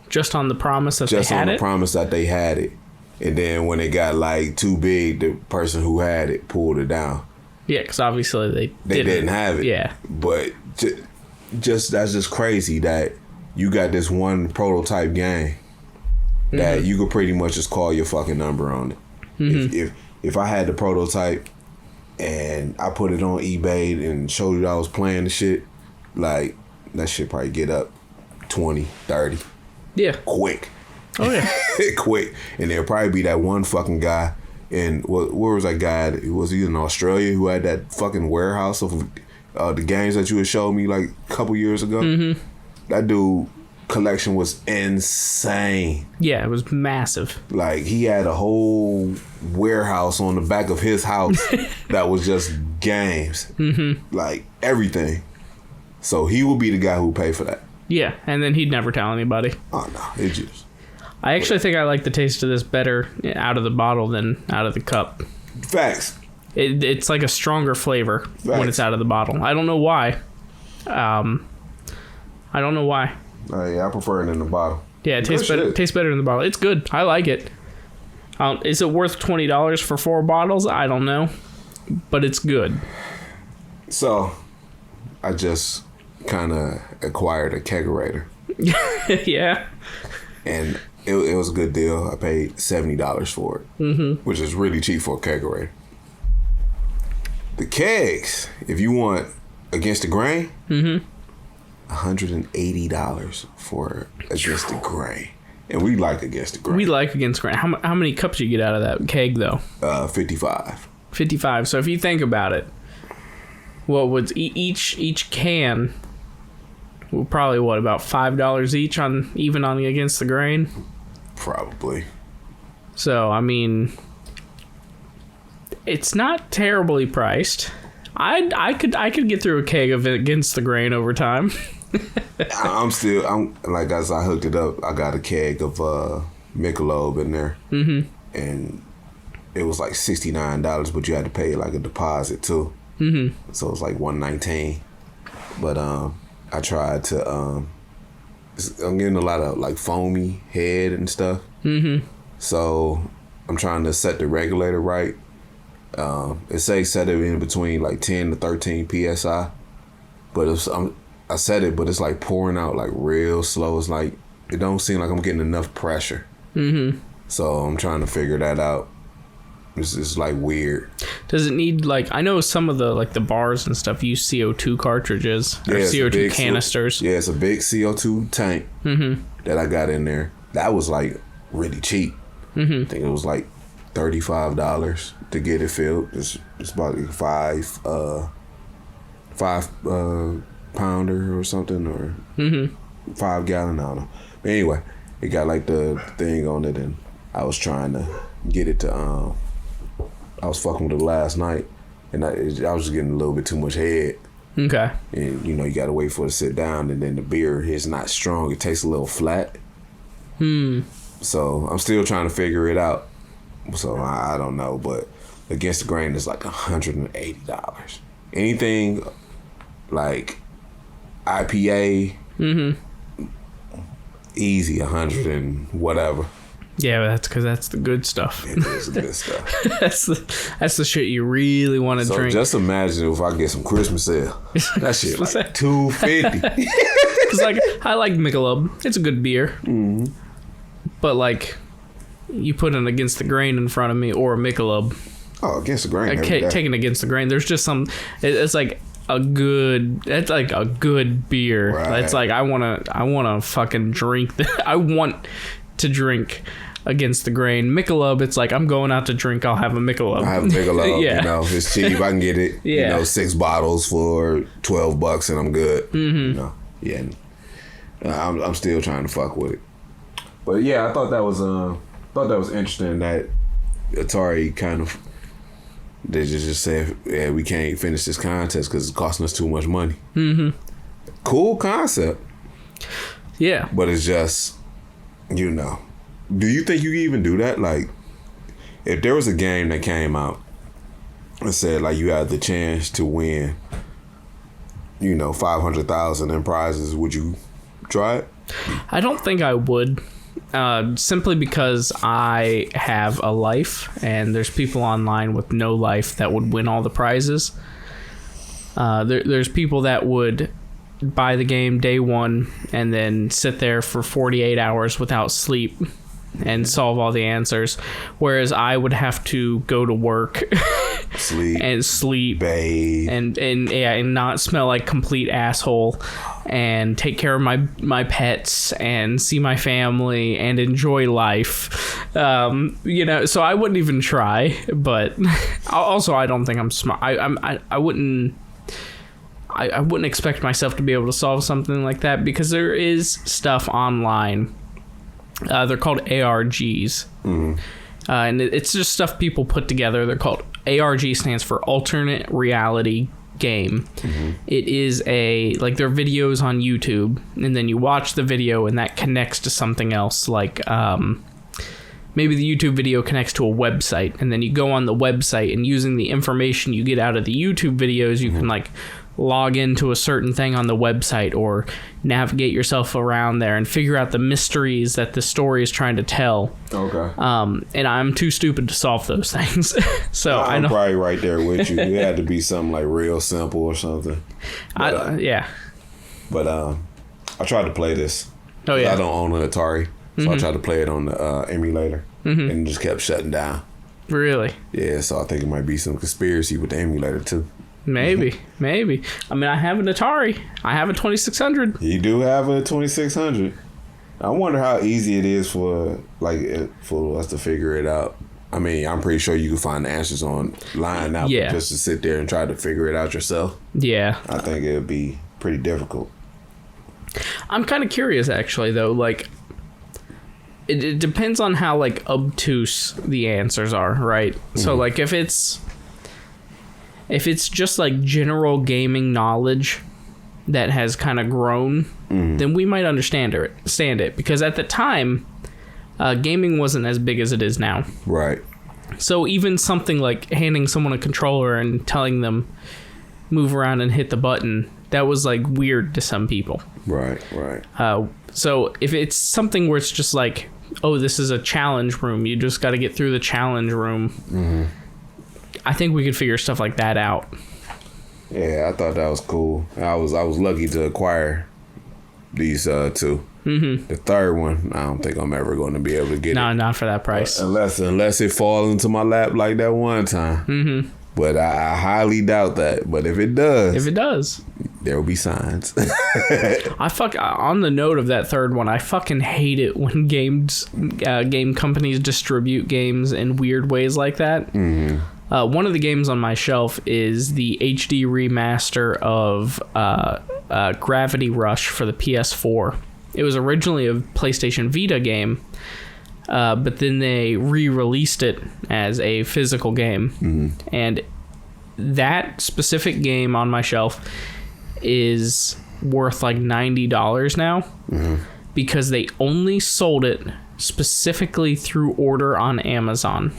Just on the promise that Just they had on it? the promise that they had it. And then when it got like too big, the person who had it pulled it down. Yeah, because obviously they didn't have it. Yeah. But just that's just crazy that you got this one prototype game that you could pretty much just call your fucking number on it. If I had the prototype and I put it on eBay and showed you that I was playing the shit, like that shit probably get up 20, 30. Yeah. Quick. Oh yeah. Quick. And there'll probably be that one fucking guy, and where was that guy? Was he in Australia who had that fucking warehouse of the games that you had showed me like a couple years ago? That dude collection was insane. Yeah, it was massive. Like he had a whole warehouse on the back of his house that was just games. Like everything. So he would be the guy who paid for that. Yeah, and then he'd never tell anybody. Oh no, it just. I actually think I like the taste of this better out of the bottle than out of the cup. Facts. It's like a stronger flavor when it's out of the bottle. I don't know why. Yeah, I prefer it in the bottle. Yeah, it tastes better. Tastes better in the bottle. It's good. I like it. Is it worth $20 for 4 bottles? I don't know, but it's good. So, I just kind of acquired a kegerator. Yeah. And it was a good deal. I paid $70 for it, which is really cheap for a kegerator. The kegs, if you want Against the Grain, $180 for Against the Grain. And we like Against the Grain. We like Against the Grain. How many cups you get out of that keg, though? 55. 55. So if you think about it, what would each can... Well, probably about $5 each on the Against the Grain. Probably. So I mean, it's not terribly priced. I could get through a keg of Against the Grain over time. I'm like, as I hooked it up, I got a keg of Michelob in there, and it was like $69, but you had to pay like a deposit too. So it was like $119. But I tried to I'm getting a lot of like foamy head and stuff. So I'm trying to set the regulator right. It says set it in between like 10 to 13 psi, but I set it, but it's like pouring out like real slow. It's like it don't seem like I'm getting enough pressure. So I'm trying to figure that out. It's like weird. Does it need like, I know some of the like the bars and stuff use CO2 cartridges or CO2 canisters. Yeah, it's a big CO2 tank that I got in there. That was like really cheap. I think it was like $35 to get it filled. It's about like 5 pounder or something, or 5 gallon. I don't know. But anyway, it got like the thing on it, and I was trying to get it to I was fucking with it last night, and I was just getting a little bit too much head. Okay. And you know, you gotta wait for it to sit down, and then the beer is not strong. It tastes a little flat. So I'm still trying to figure it out. So I don't know, but Against the Grain is like $180. Anything like IPA, easy 100 and whatever. Yeah, but that's because that's the good stuff. It is the good stuff. that's the shit you really want to drink. Just imagine if I get some Christmas ale. That shit like $2.50. Because like I like Michelob. It's a good beer. But like, you put an Against the Grain in front of me or a Michelob. Oh, Against the Grain. Taking Against the Grain. There's just some. It's like a good. It's like a good beer. Right. It's like I wanna fucking drink. I want to drink Against the Grain. Michelob, it's like I'm going out to drink, I'll have a Michelob. I have a Michelob. Yeah. You know, it's cheap. I can get it. Yeah. You know, 6 bottles for $12 and I'm good. You know, yeah. I'm still trying to fuck with it. But yeah, I thought that was interesting that Atari kind of they just said, yeah, we can't finish this contest because it's costing us too much money. Cool concept. Yeah. But it's just, you know, do you think you can even do that? Like, if there was a game that came out and said like you had the chance to win, you know, $500,000 in prizes, would you try it? I don't think I would. Simply because I have a life and there's people online with no life that would win all the prizes. There's people that would buy the game day one and then sit there for 48 hours without sleep and solve all the answers, whereas I would have to go to work sleep bathe and not smell like complete asshole and take care of my pets and see my family and enjoy life. You know, so I wouldn't even try. But also, I don't think I'm smart. I wouldn't expect myself to be able to solve something like that because there is stuff online. They're called ARGs. And it's just stuff people put together. They're called ARG, stands for Alternate Reality Game. It is like they're videos on YouTube, and then you watch the video and that connects to something else, like maybe the YouTube video connects to a website, and then you go on the website and using the information you get out of the YouTube videos, you can like log into a certain thing on the website or navigate yourself around there and figure out the mysteries that the story is trying to tell. Okay. And I'm too stupid to solve those things. So I'm probably right there with you. It had to be something like real simple or something. But, yeah. But I tried to play this. Oh yeah. I don't own an Atari, so I tried to play it on the emulator, and it just kept shutting down. Really? Yeah. So I think it might be some conspiracy with the emulator too. Maybe. I mean, I have an Atari. I have a 2600. You do have a 2600. I wonder how easy it is for us to figure it out. I mean, I'm pretty sure you can find the answers online now. Yeah. But just to sit there and try to figure it out yourself. Yeah. I think it would be pretty difficult. I'm kind of curious, actually, though. Like, it depends on how like obtuse the answers are, right? So, like, if it's just like general gaming knowledge that has kind of grown, then we might understand it. Because at the time, gaming wasn't as big as it is now. Right. So even something like handing someone a controller and telling them move around and hit the button, that was like weird to some people. Right. So if it's something where it's just like, oh, this is a challenge room, you just got to get through the challenge room. I think we could figure stuff like that out. Yeah, I thought that was cool. I was lucky to acquire these two. The third one, I don't think I'm ever going to be able to get it. No, not for that price. Unless it falls into my lap like that one time. But I highly doubt that. But if it does, there will be signs. On the note of that third one, I fucking hate it when game companies distribute games in weird ways like that. One of the games on my shelf is the HD remaster of Gravity Rush for the PS4. It was originally a PlayStation Vita game, but then they re-released it as a physical game. And that specific game on my shelf is worth like $90 now, because they only sold it specifically through order on Amazon.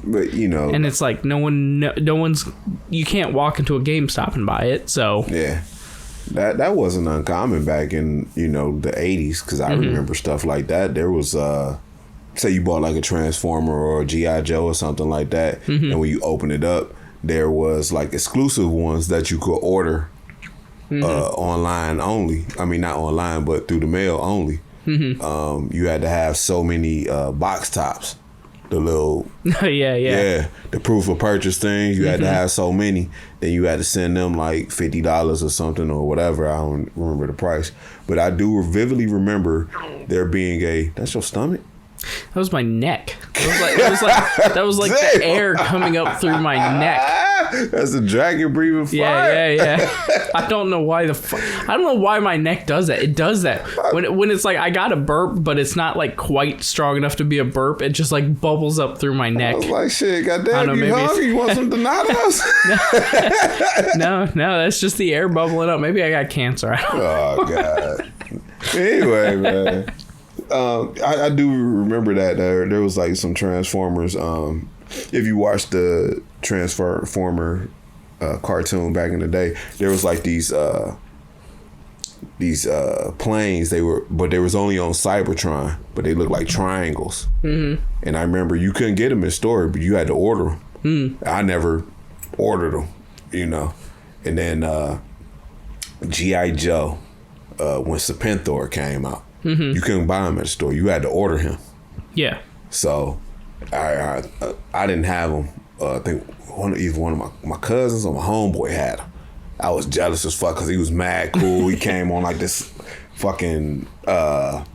But and it's like no one's. You can't walk into a GameStop and buy it. So yeah, that wasn't uncommon back in the 80s, because I remember stuff like that. There was say you bought like a Transformer or a G.I. Joe or something like that, and when you open it up, there was like exclusive ones that you could order online only. I mean, not online, but through the mail only. You had to have so many box tops. The little the proof of purchase things. You had to have so many. Then you had to send them like $50 or something or whatever. I don't remember the price, but I do vividly remember there being that's your stomach. That was my neck. That was like the air coming up through my neck. That's a dragon breathing fire. Yeah. I don't know why I don't know why my neck does that. It does that when it's like I got a burp, but it's not like quite strong enough to be a burp. It just like bubbles up through my neck. I was like, shit, goddamn, you hungry? You want some Donatos? No, that's just the air bubbling up. Maybe I got cancer. Oh God. Anyway, man. I do remember that there was like some Transformers. If you watched the Transformer cartoon back in the day, there was like these planes. They was only on Cybertron, but they looked like triangles. And I remember you couldn't get them in store, but you had to order them. I never ordered them, And then G.I. Joe, when Serpentor came out. You couldn't buy him at the store. You had to order him. Yeah. So I didn't have him. I think either one of my cousins or my homeboy had him. I was jealous as fuck because he was mad cool. He came on like this fucking it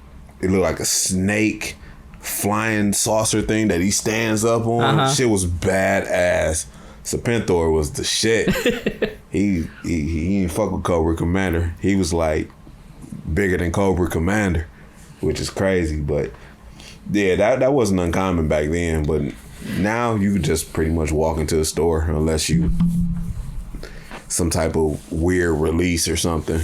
looked like a snake flying saucer thing that he stands up on. Shit was badass. Serpentor was the shit. he didn't fuck with Cobra Commander. He was like bigger than Cobra Commander, which is crazy. But yeah, that wasn't uncommon back then. But now you could just pretty much walk into a store unless you some type of weird release or something.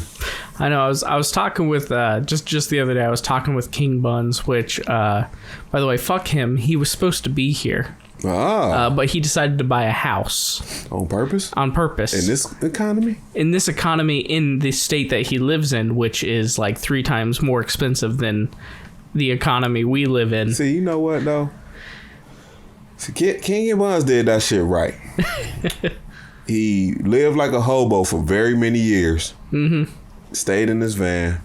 I know. I was talking with just the other day. I was talking with King Buns, which by the way, fuck him. He was supposed to be here. But he decided to buy a house. On purpose? On purpose. In this economy? In this economy, in the state that he lives in, which is like 3 times more expensive than the economy we live in. See, you know what, though? See, King Buns did that shit right. He lived like a hobo for very many years. Stayed in his van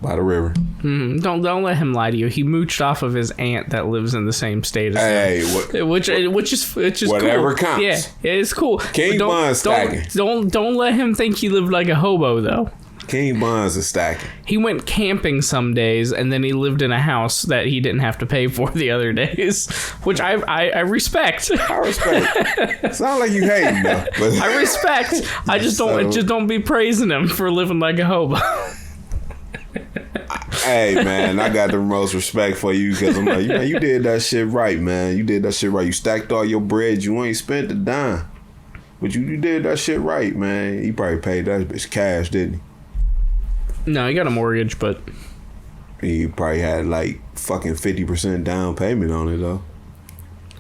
by the river. Don't let him lie to you. He mooched off of his aunt that lives in the same state as him. Which is whatever cool. counts. Yeah, it's cool. King Buns stacking. Don't let him think he lived like a hobo though. King Buns is stacking. He went camping some days, and then he lived in a house that he didn't have to pay for the other days, which I respect. I respect. Sound like you hating though. But I respect. I just don't be praising him for living like a hobo. Hey man, I got the most respect for you because I'm like, you did that shit right, man. You did that shit right. You stacked all your bread. You ain't spent a dime, but you did that shit right, man. He probably paid that bitch cash, didn't he? No, he got a mortgage, but he probably had like fucking 50% down payment on it though.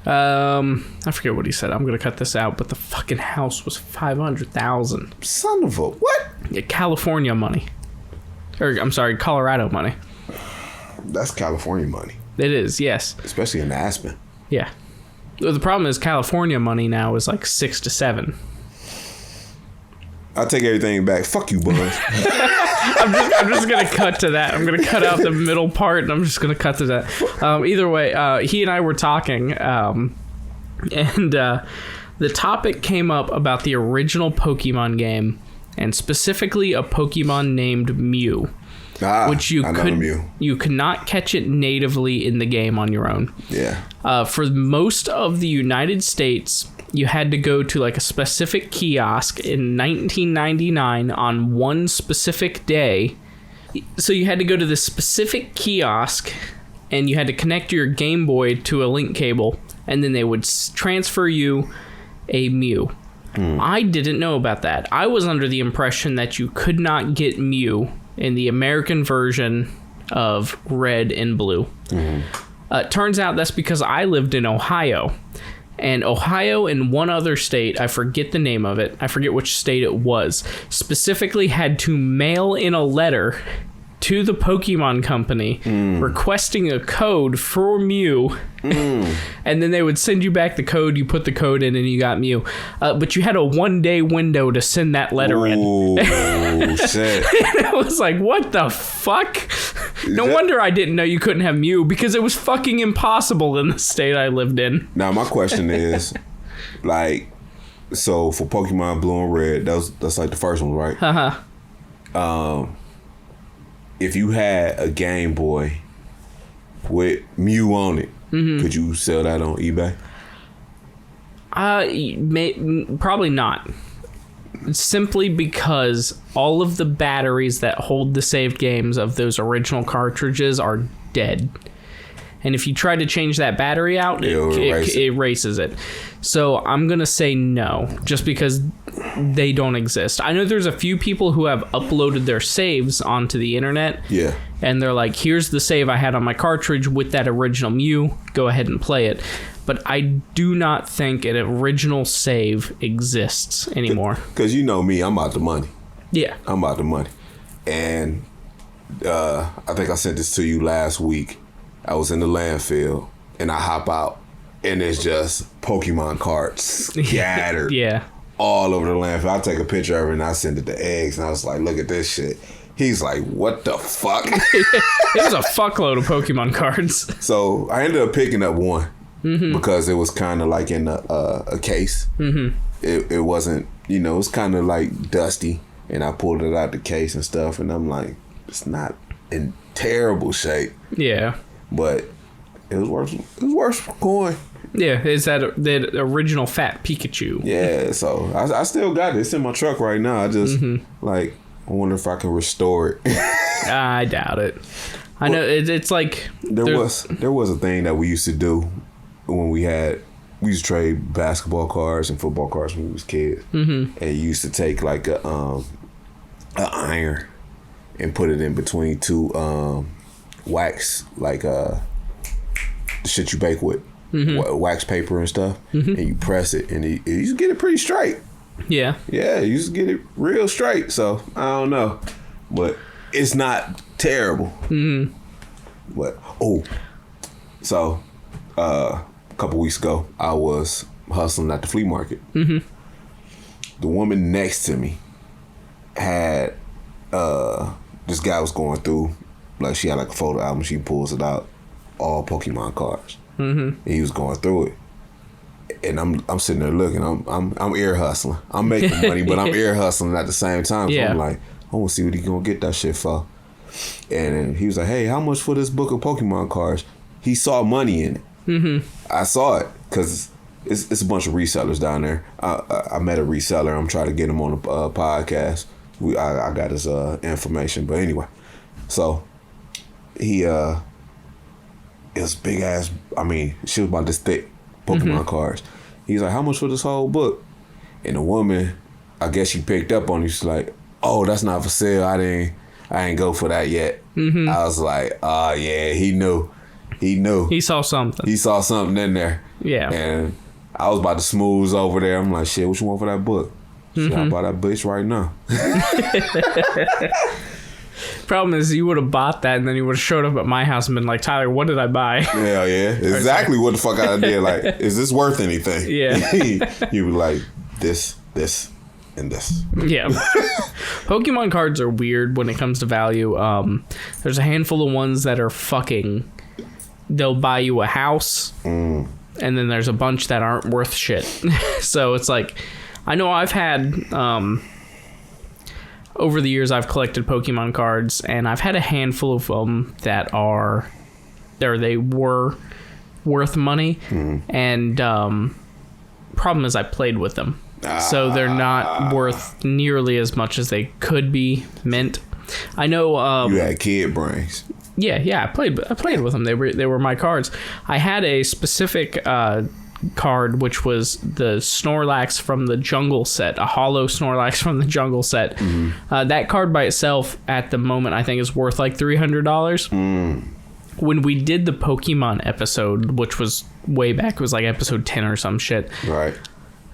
I forget what he said. I'm gonna cut this out, but the fucking house was $500,000. Son of a what? Yeah, California money. Or I'm sorry, Colorado money. That's California money. It is, yes. Especially in Aspen. Yeah. The problem is California money now is like 6 to 7. I'll take everything back. Fuck you, Buns. I'm just gonna cut to that. I'm gonna cut out the middle part, and I'm just gonna cut to that. Either way, he and I were talking, and the topic came up about the original Pokemon game, and specifically a Pokemon named Mew, which you could not catch it natively in the game on your own. Yeah. For most of the United States, you had to go to like a specific kiosk in 1999 on one specific day. So you had to go to this specific kiosk and you had to connect your Game Boy to a link cable, and then they would transfer you a Mew. I didn't know about that. I was under the impression that you could not get Mew in the American version of red and blue. Turns out that's because I lived in Ohio. And Ohio and one other state, I forget the name of it, I forget which state it was, specifically had to mail in a letter to the Pokemon Company requesting a code for Mew. And then they would send you back the code, you put the code in, and you got Mew. But you had a 1-day window to send that letter in. Oh, shit. And I was like, what the fuck? No wonder I didn't know you couldn't have Mew, because it was fucking impossible in the state I lived in. Now, my question is, like, so for Pokemon Blue and Red, that's like the first one, right? Uh-huh. If you had a Game Boy with Mew on it, could you sell that on eBay? Probably not. Simply because all of the batteries that hold the saved games of those original cartridges are dead. And if you try to change that battery out, it erases it. So I'm going to say no, just because they don't exist. I know there's a few people who have uploaded their saves onto the internet. Yeah. And they're like, here's the save I had on my cartridge with that original Mew. Go ahead and play it. But I do not think an original save exists anymore. Because you know me, I'm about the money. Yeah. I'm about the money. And I think I sent this to you last week. I was in the landfill, and I hop out, and it's just Pokemon cards scattered all over the landfill. I take a picture of it, and I send it to Eggs, and I was like, look at this shit. He's like, what the fuck? There's a fuckload of Pokemon cards. So I ended up picking up one because it was kind of like in a case. It wasn't, it was kind of like dusty, and I pulled it out the case and stuff, and I'm like, it's not in terrible shape. Yeah. But it was worth going. Yeah, it's that original fat Pikachu. Yeah, so I still got it. It's in my truck right now. I just I wonder if I can restore it. I doubt it. I know it's like there was a thing that we used to do when we used to trade basketball cards and football cards when we was kids, and you used to take like a iron and put it in between two wax, like the shit you bake with, wax paper and stuff, and you press it, and you used to get it pretty straight. Yeah, you used to get it real straight. So I don't know, but it's not terrible. But so a couple weeks ago, I was hustling at the flea market. The woman next to me had this guy was going through. Like, she had like a photo album, she pulls it out, all Pokemon cards. And he was going through it, and I'm sitting there looking. I'm ear hustling. I'm making money, but I'm ear hustling at the same time. So I'm like, I want to see what he gonna get that shit for. And then he was like, hey, how much for this book of Pokemon cards? He saw money in it. I saw it because it's a bunch of resellers down there. I met a reseller. I'm trying to get him on a podcast. I got his information, but anyway, so. He it was big ass. I mean, she was about this thick Pokemon cards. He's like, how much for this whole book? And the woman, I guess she picked up on it. She's like, oh, that's not for sale. I ain't go for that yet. I was like, oh yeah, he knew. He saw something. He saw something in there. Yeah. And I was about to smooth over there. I'm like, shit, what you want for that book? Shit, I'll buy that bitch right now. Problem is, you would have bought that, and then you would have showed up at my house and been like, Tyler, what did I buy? Yeah, exactly what the fuck I did. Like, is this worth anything? Yeah. You were like, this, and this. Yeah. Pokemon cards are weird when it comes to value. There's a handful of ones that are fucking, they'll buy you a house, and then there's a bunch that aren't worth shit. So it's like, I know I've had... over the years, I've collected Pokemon cards, and I've had a handful of them that they were worth money, and problem is I played with them, so they're not worth nearly as much as they could be mint. I know you had kid brains. Yeah, I played with them. They were my cards. I had a specific card, which was the Snorlax from the Jungle set, a hollow Snorlax from the Jungle set. That card by itself at the moment I think is worth like $300. When we did the Pokemon episode, which was way back, it was like episode 10 or some shit. Right.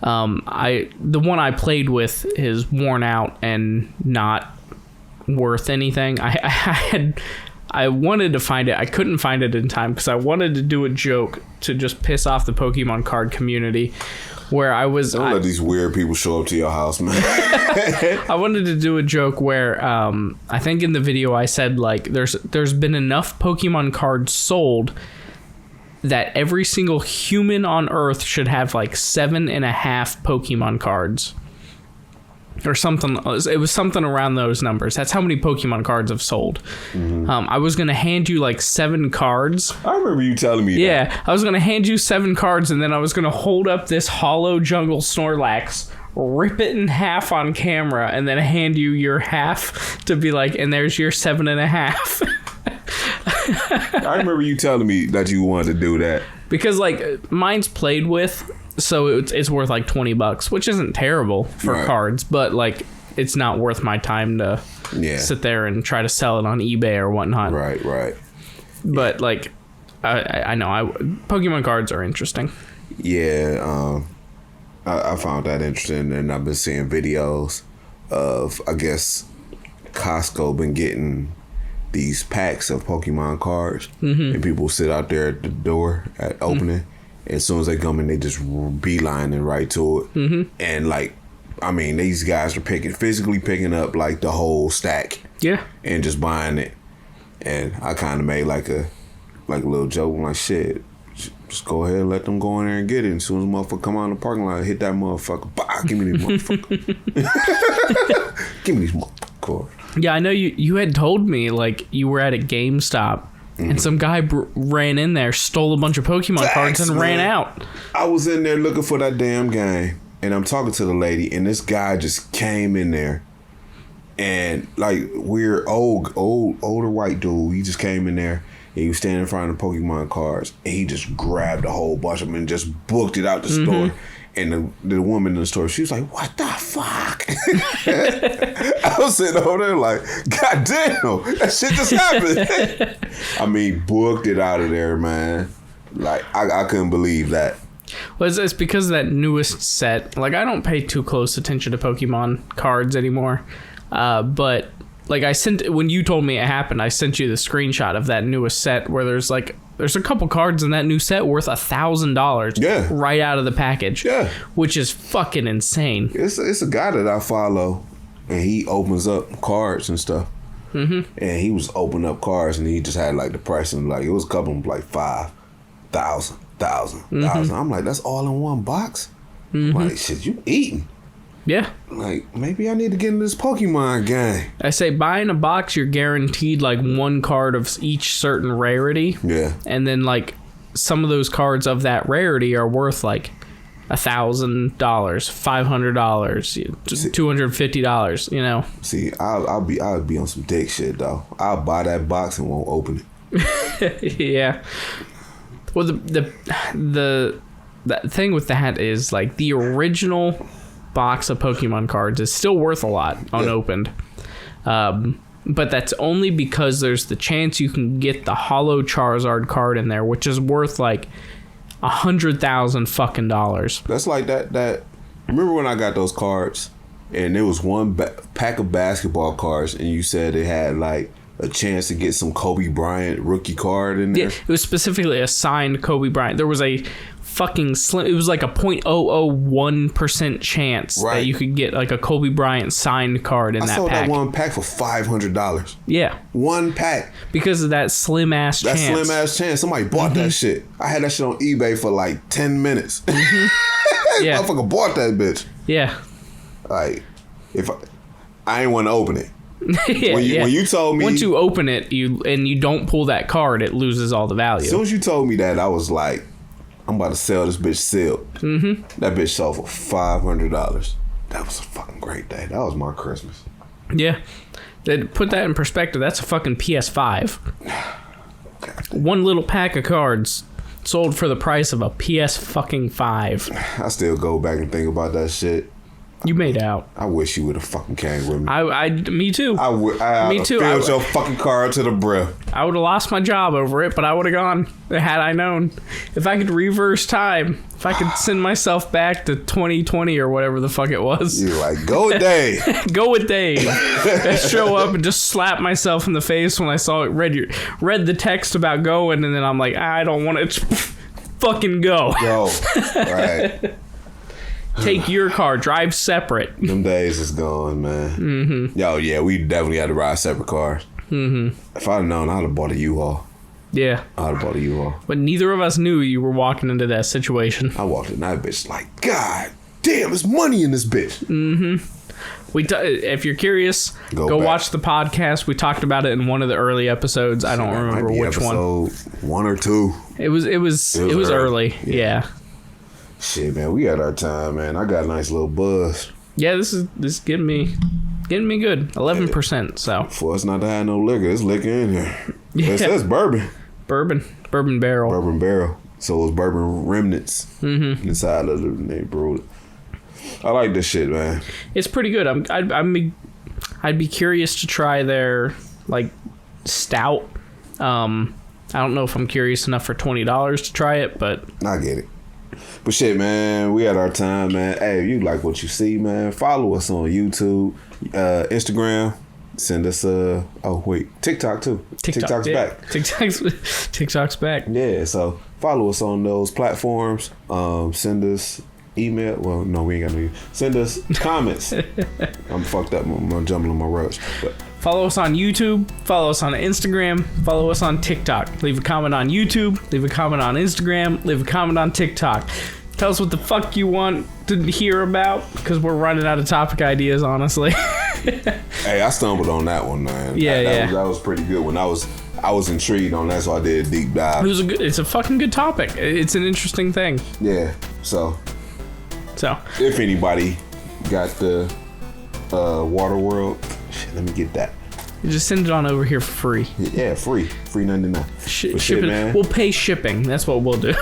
The one I played with is worn out and not worth anything. I wanted to find it. I couldn't find it in time because I wanted to do a joke to just piss off the Pokemon card community where I was... Don't let these weird people show up to your house, man. I wanted to do a joke where I think in the video I said, like, there's been enough Pokemon cards sold that every single human on Earth should have, like, 7.5 Pokemon cards. Or something. It was something around those numbers. That's how many Pokemon cards have sold. I was going to hand you like 7 cards. I remember you telling me that. Yeah, I was going to hand you 7 cards, and then I was going to hold up this hollow Jungle Snorlax, rip it in half on camera, and then hand you your half to be like, and there's your 7.5. I remember you telling me that you wanted to do that. Because, like, mine's played with... So it's worth like $20, which isn't terrible for cards, but like it's not worth my time to sit there and try to sell it on eBay or whatnot. Right. But like, I know Pokemon cards are interesting. Yeah, I found that interesting, and I've been seeing videos of, I guess, Costco been getting these packs of Pokemon cards, and people sit out there at the door at opening. As soon as they come in, they just beelining right to it. And, like, I mean, these guys are physically picking up, like, the whole stack. Yeah. And just buying it. And I kind of made, like a little joke. I'm like, shit, just go ahead and let them go in there and get it. And as soon as the motherfucker come out in the parking lot, hit that motherfucker. Bah, give me these motherfuckers. Give me these motherfuckers. Yeah, I know you had told me, like, you were at a GameStop. And some guy ran in there, stole a bunch of Pokemon cards, and ran out. I was in there looking for that damn game, and I'm talking to the lady, and this guy just came in there, and like weird older white dude, he just came in there, and he was standing in front of the Pokemon cards, and he just grabbed a whole bunch of them and just booked it out the store. And the woman in the store, she was like, "What the fuck?" I was sitting over there like, "God damn, that shit just happened." I mean, booked it out of there, man. Like, I couldn't believe that. Well, it's because of that newest set. Like, I don't pay too close attention to Pokemon cards anymore. But, like, when you told me it happened, I sent you the screenshot of that newest set where there's a couple cards in that new set worth $1,000 right out of the package. Yeah. Which is fucking insane. It's a guy that I follow, and he opens up cards and stuff. And he was opening up cards, and he just had, like, the price, and, like, it was a couple of them, like, 5,000. I'm like, that's all in one box? I'm like, shit, you eating? Yeah. Like, maybe I need to get in this Pokemon game. I say, buying a box, you're guaranteed, like, one card of each certain rarity. Yeah. And then, like, some of those cards of that rarity are worth, like, $1,000, $500, $250, you know? See, I'll be on some dick shit, though. I'll buy that box and won't open it. Yeah. Well, the thing with that is, like, the original box of Pokemon cards is still worth a lot unopened. But that's only because there's the chance you can get the hollow Charizard card in there, which is worth like $100,000 fucking dollars. That's like that. Remember when I got those cards and there was one pack of basketball cards and you said it had like a chance to get some Kobe Bryant rookie card in there? Yeah, it was specifically a signed Kobe Bryant. There was a fucking slim, it was like a 0.001% chance that you could get like a Kobe Bryant signed card in that pack. I sold that one pack for $500. Yeah. One pack. Because of that slim ass chance. That slim ass chance. Somebody bought that shit. I had that shit on eBay for like 10 minutes. Yeah. Motherfucker bought that bitch. Yeah. Like, if I ain't want to open it. When you told me, once you open it, you don't pull that card, it loses all the value. As soon as you told me that, I was like, I'm about to sell this bitch sealed. That bitch sold for $500. That was a fucking great day. That was my Christmas. Yeah. Put that in perspective. That's a fucking PS5. One little pack of cards sold for the price of a PS fucking 5. I still go back and think about that shit. You made out. I wish you would have fucking came with me. Me too. Me too. Filled your fucking car up to the brim. I would have lost my job over it, but I would have gone had I known. If I could reverse time, if I could send myself back to 2020 or whatever the fuck it was. You're like, go with Dave. Go with Dave. I show up and just slap myself in the face when I saw it. Read the text about going, and then I'm like, I don't want to fucking go. Go. Right. Take your car, drive separate. Them days is gone, man. Mm-hmm. Yo, yeah, we definitely had to ride separate cars. Mm-hmm. If I'd known, I'd have bought a U-Haul. Yeah. I'd have bought a U-Haul. But neither of us knew you were walking into that situation. I walked in that bitch like, God damn, there's money in this bitch. Mm-hmm. If you're curious, go watch the podcast. We talked about it in one of the early episodes. I don't remember which one. Episode 1 or 2. It was early. Yeah. Shit, man, we had our time, man. I got a nice little buzz. Yeah, this is getting me good. 11%. So for us not to have no liquor, it's liquor in here. Yeah. It says bourbon barrel. So it's bourbon remnants inside of the they brewed. I like this shit, man. It's pretty good. I'd be curious to try their like stout. I don't know if I'm curious enough for $20 to try it, but I get it. But shit, man, we had our time, man. Hey, if you like what you see, man, follow us on YouTube, Instagram. Send us TikTok too. TikTok's back. TikTok's back. Yeah, so follow us on those platforms. Send us email. Well, no, we ain't got to. Send us comments. I'm fucked up. I'm jumbling my words. But follow us on YouTube. Follow us on Instagram. Follow us on TikTok. Leave a comment on YouTube. Leave a comment on Instagram. Leave a comment on TikTok. Tell us what the fuck you want to hear about, because we're running out of topic ideas, honestly. Hey, I stumbled on that one, man. That was pretty good. When I was intrigued on that, so I did a deep dive. It's a fucking good topic. It's an interesting thing. Yeah. So if anybody got the Water World, shit, let me get that. You just send it on over here for free. Yeah, free 99. Ship it, man. We'll pay shipping. That's what we'll do.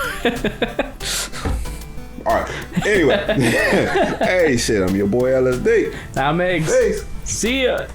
All right. Anyway, hey, shit, I'm your boy LSD. I'm Eggs. Peace. See ya.